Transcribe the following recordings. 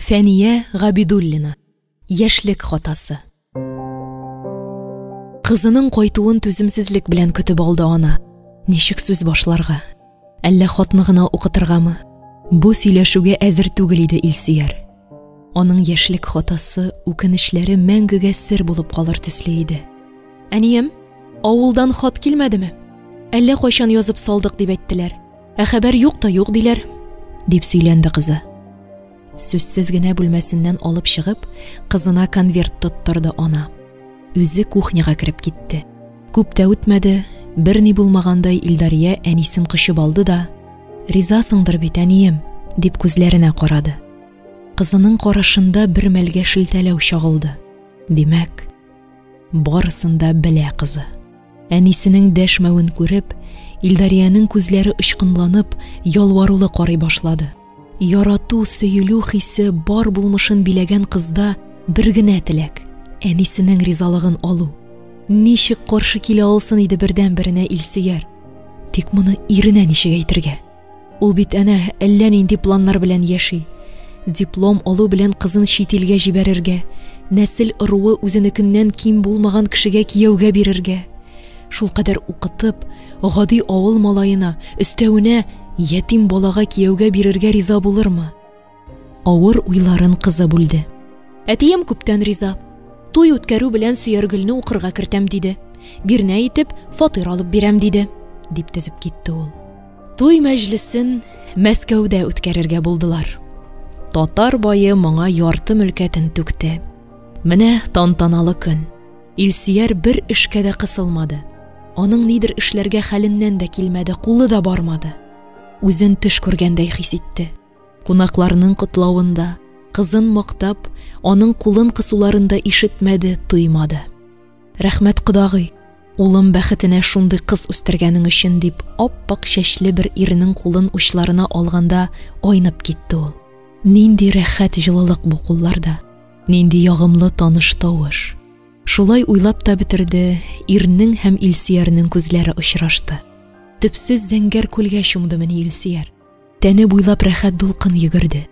Фәния Ғабидуллина. Яшьлек хатасы. Кызының кайтуын түземсезлек белән көтеп алды ана. Ничек сүз башларга? Әллә хатны гына укытыргамы? Бу сөйләшүгә әзер түгел иде Илсөяр. Аның яшьлек хатасы, үкенечләре мәңгегә сер булып калыр төсле иде. Әнием, авылдан хат килмәдеме? Әллә кайчан язып салдык дип әйттеләр. Хәбәр юк та юк диләр, дип сөйләнде кызы. Сүзсез генә бүлмәсеннән алып чыгып, кызына конверт тоттырды ана. Үзе кухняга кирип китте. Күп тә үтмәде, берни булмагандай Илдария әнисен кычып алды да, «Ризасыңдыр бит, әнием», дип күзләренә карады. Кызының карашында бер мәлгә шелтәләү чагылды. Димәк, барысын да белә кызы. Әнисенең дәшмәвен күреп, Илдарияның күзләре ычкынланып, ялварулы карый башлады. Ярату, сөелү хисе бар булмышын биләгән кызда бер генә теләк — әнисенең ризалыгын алу. Ничек каршы килә алсын иде бердән-беренә Илсөяр? Тик моны иренә ничек әйтергә? Ул бит әнә әллә нинди планнар белән яши. Диплом алу белән кызын чит илгә җибәрергә, нәсел ыруы үзенекеннән ким булмаган кешегә кияүгә бирергә. Шул кадәр укытып, гади авыл малаена, өстәвенә ятим балага кияүгә бирергә риза булырмы? Авыр уйларын кызы бүлде. Әтием күптән риза. Туй үткәрү белән Сөяргөлне укырга кертәм диде. Бирнә итеп фатир алып бирәм диде, дип тезеп китте ул. Туй мәҗлесен Мәскәүдә үткәрергә булдылар. Татар байы моңа ярты мөлкәтен түкте. Менә тантаналы көн. Илсөяр бер эшкә дә кысылмады. Аның нидер эшләргә хәленнән дә килмәде, кулы да бармады. Үзен төш күргәндәй хис итте. Кунакларның котлавында, кызын мактап, аның кулын кысуларында ишетмәде, туймады. Рәхмәт кодагый, улым бәхетенә шундый кыз үстергәнең өчен, дип ап-пак чәчле бер иренең кулын учларына алганда айнып китте ул. Нинди рәхәт җылылык бу кулларда, нинди ягымлы таныш тавыш. Шулай уйлап та бетерде, ирнең һәм Илсөярның күзләре очрашты. Төпсез зәңгәр күлгә чумды менә Илсөяр. Тәне буйлап рәхәт дулкын йөгерде.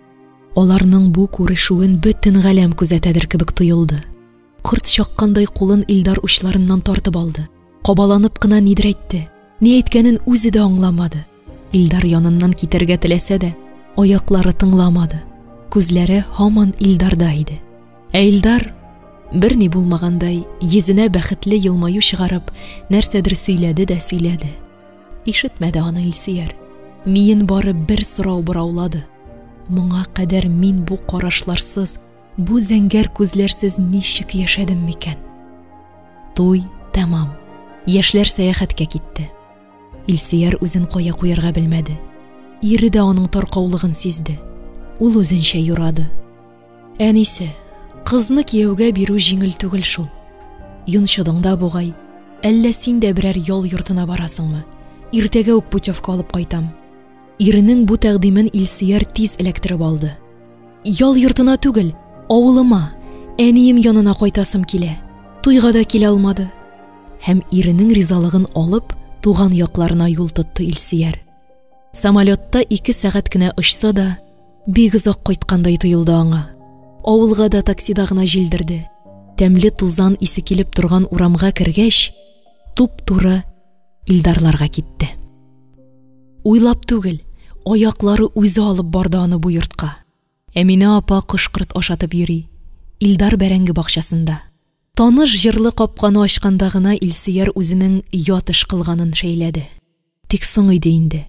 Аларның бу күрешүен бөтен галәм күзәтәдер кебек тоелды. Кырт чаккандай кулын Илдар учларыннан тартып алды. Кабаланып кына нидер әйтте. Ни әйткәнен үзе дә аңламады. Илдар яныннан китәргә теләсә дә, аяклары тыңламады. Күзләре һаман Илдарда иде. Илдар берни булмагандай, йөзенә бәхетле елмаю чыгарып, нәрсәдер сөйләде дә сөйләде. Ишетмәде аны Илсөяр. Миен бары бер сорау бураулады. Моңа кадәр мин бу карашларсыз, бу зәңгәр күзләрсез ничек яшәдем микән? Туй тәмам. Яшьләр сәяхәткә китте. Илсөяр үзен кая куярга белмәде. Ире дә аның таркаулыгын сизде. Ул үзенчә юрады. Әнисе, кызны кияүгә бирү җиңел түгел шул. Йончыдың да бугай. Әллә син дә берәр ял йортына барасыңмы? Иртәгә үк путевка алып кайтам. Иренең бу тәкъдимен Илсөяр тиз эләктереп алды. Ял йортына түгел, авылыма, әнием янына кайтасым килә. Туйга да килә алмады. Һәм иренең ризалыгын алып, туган якларына юл тотты Илсөяр. Самолетта 2 сәгать кенә очса да, бик озак кайткандай тоелды аңа. Авылга да таксида гына җилдерде. Тәмле тузан исе килеп торган урамга кергәч, туп-туры Илдарларга китте. Уйлап түгел, аяклары үзе алып барды аны бу йортка. Әминә апа кышкырт ашатып йөри. Илдар бәрәңге бакчасында. Таныш җырлы капканы ачканда гына Илсөяр үзенең ят эш кылганын шәйләде. Тик соң иде инде.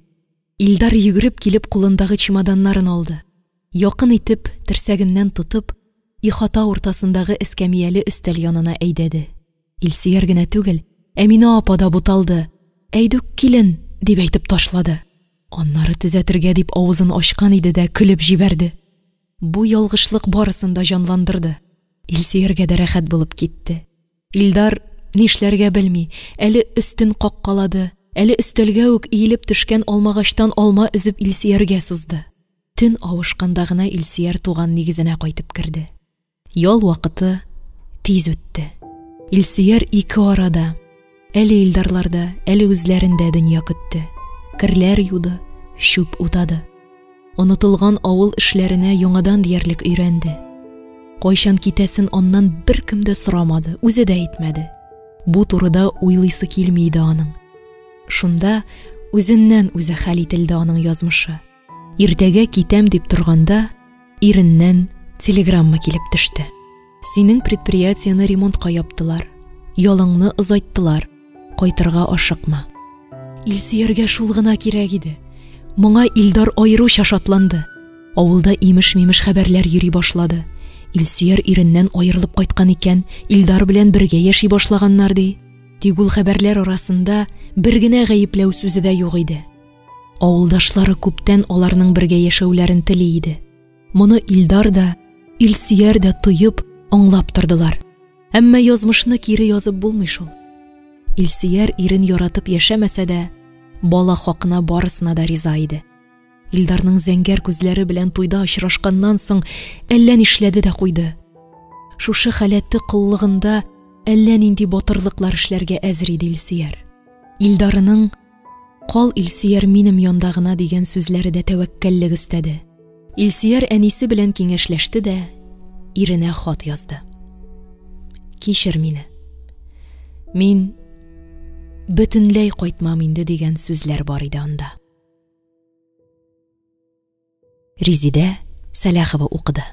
Илдар йөгереп килеп кулындагы чемоданнарын алды. Якын итеп, терсәгеннән тутып, ихата уртасындагы эскәмияле өстәл янына әйдәде. Илсөяр генә түгел, Әминә апа да буталды. Әйдүк килен, дип әйтеп ташлады. Аннары төзәтергә дип авызын ачкан иде дә көлеп җибәрде. Бу ялгышлык барысын да җанландырды. Илсөяргә дә рәхәт булып китте. Илдар нишләргә белми, әле өстен каккалады, әле өстәлгә үк иелеп төшкән алмагачтан алма өзеп Илсөяргә сузды. Төн авышканда гына Илсөяр туган нигезенә кайтып керде. Ял вакыты тиз үтте. Илсөяр 2 арада, әле Илдарларда, әле үзләрендә дөнья көтте. Керләр юды, шүп утады. Онытылган авыл эшләренә яңадан диярлек өйрәнде. Кайчан китәсен аннан беркем дә сорамады, үзе дә әйтмәде. Бу турыда уйлыйсы килми иде аның. Шунда үзеннән үзе хәл ителде аның язмышы. Иртәгә китәм дип торганда, иреннән телеграмма килеп төште. Синең предприятияны ремонтка яптылар. Ялыңны озайттылар. Кайтырга ашыкма. Илсөяргә шул гына кирәк иде. Моңа Илдар аеруча шатланды. Авылда имеш-мимеш хәбәрләр йөри башлады. Илсөяр иреннән аерылып кайткан икән, Илдар белән бергә яши башлаганнар ди. Тик ул хәбәрләр арасында бер генә гаепләү сүзе дә юк иде. Авылдашлары күптән аларның бергә яшәүләрен тели иде. Моны Илдар да, Илсөяр да тоеп, аңлап тордылар. Әмма язмышны кире язып булмый шул. Илсөяр ирен яратып яшәмәсә дә, бала хакына барысына да риза иде. Илдарның зәңгәр күзләре белән туйда очрашканнан соң әллә нишләде дә куйды. Шушы халәте кыллыгында әллә нинди батырлыклар эшләргә әзер иде Илсөяр. Илдарының «Кал, Илсөяр, минем янда гына» дигән сүзләре дә тәвәккәллек өстәде. Илсөяр әнисе белән киңәшләште дә иренә хат язды. Кичер мине. Мин бөтенләй кайтмам инде дигән сүзләр бар иде анда. Резидә Сәләхова укыды.